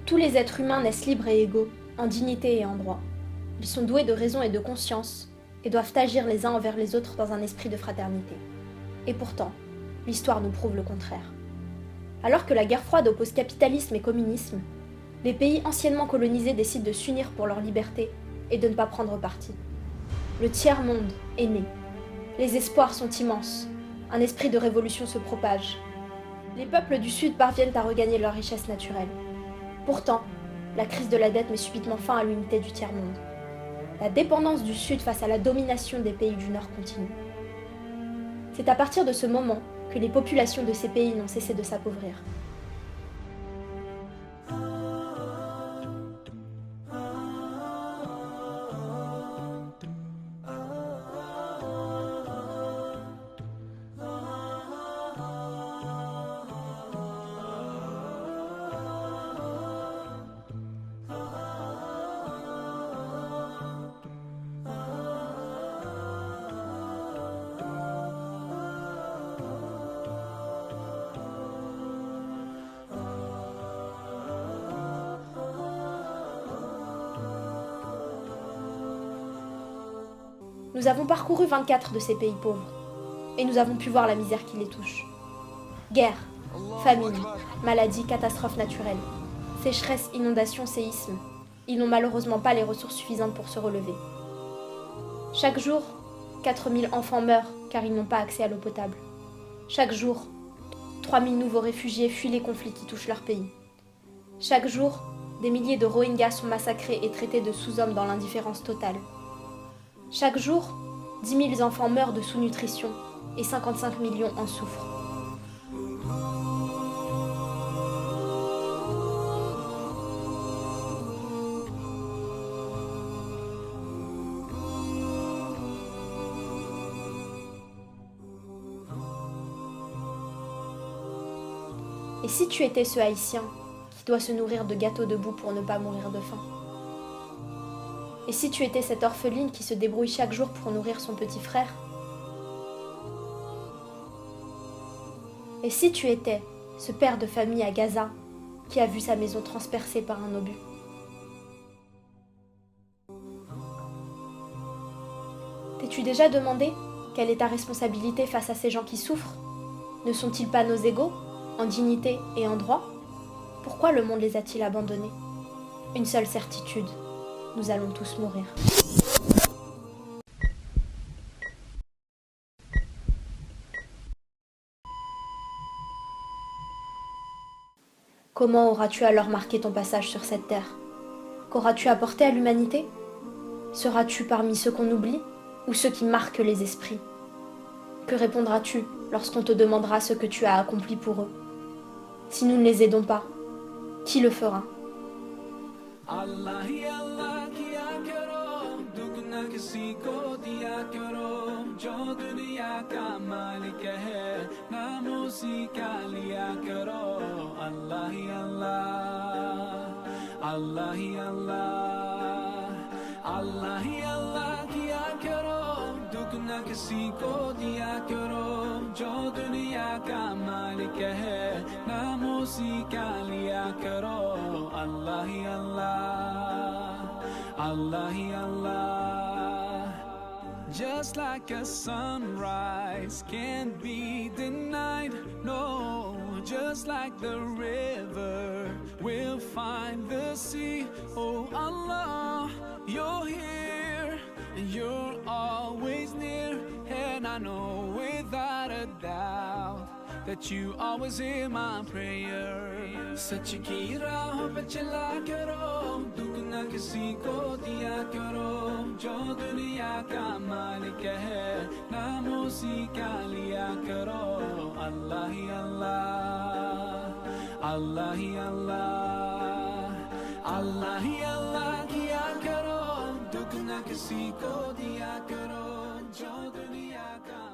Tous les êtres humains naissent libres et égaux, en dignité et en droit. Ils sont doués de raison et de conscience, et doivent agir les uns envers les autres dans un esprit de fraternité. Et pourtant, l'histoire nous prouve le contraire. Alors que la guerre froide oppose capitalisme et communisme, les pays anciennement colonisés décident de s'unir pour leur liberté et de ne pas prendre parti. Le tiers-monde est né. Les espoirs sont immenses. Un esprit de révolution se propage. Les peuples du Sud parviennent à regagner leur richesse naturelle. Pourtant, la crise de la dette met subitement fin à l'unité du tiers-monde. La dépendance du Sud face à la domination des pays du Nord continue. C'est à partir de ce moment que les populations de ces pays n'ont cessé de s'appauvrir. Nous avons parcouru 24 de ces pays pauvres, et nous avons pu voir la misère qui les touche. Guerre, famine, maladies, catastrophes naturelles, sécheresse, inondations, séismes, ils n'ont malheureusement pas les ressources suffisantes pour se relever. Chaque jour, 4000 enfants meurent car ils n'ont pas accès à l'eau potable. Chaque jour, 3000 nouveaux réfugiés fuient les conflits qui touchent leur pays. Chaque jour, des milliers de Rohingyas sont massacrés et traités de sous-hommes dans l'indifférence totale. Chaque jour, 10 000 enfants meurent de sous-nutrition et 55 millions en souffrent. Et si tu étais ce Haïtien qui doit se nourrir de gâteaux debout pour ne pas mourir de faim? Et si tu étais cette orpheline qui se débrouille chaque jour pour nourrir son petit frère? Et si tu étais ce père de famille à Gaza qui a vu sa maison transpercée par un obus? T'es-tu déjà demandé quelle est ta responsabilité face à ces gens qui souffrent? Ne sont-ils pas nos égaux, en dignité et en droit? Pourquoi le monde les a-t-il abandonnés? Une seule certitude. Nous allons tous mourir. Comment auras-tu alors marqué ton passage sur cette terre? Qu'auras-tu apporté à l'humanité? Seras-tu parmi ceux qu'on oublie ou ceux qui marquent les esprits? Que répondras-tu lorsqu'on te demandera ce que tu as accompli pour eux? Si nous ne les aidons pas, qui le fera? किसी को दिया करो जो दुनिया का मालिक है नाम उसी का लिया करो अल्लाह ही अल्लाह अल्लाह ही अल्लाह अल्लाह ही अल्लाह किया करो दुख न किसी को दिया करो जो दुनिया का मालिक है नाम उसी का लिया करो अल्लाह ही अल्लाह अल्लाह ही अल्लाह Just like a sunrise can't be denied, no. Just like the river will find the sea. Oh Allah, you're here and you're always near. And I know without a doubt that you always hear my prayer. सच की राह पे चला करो दुख न किसी को दिया करो जो दुनिया का मालिक है नाम उसी का लिया करो अल्लाह ही अल्लाह अल्लाह ही अल्लाह अल्लाह ही अल्लाह किया करो दुख न किसी को दिया करो जो दुनिया का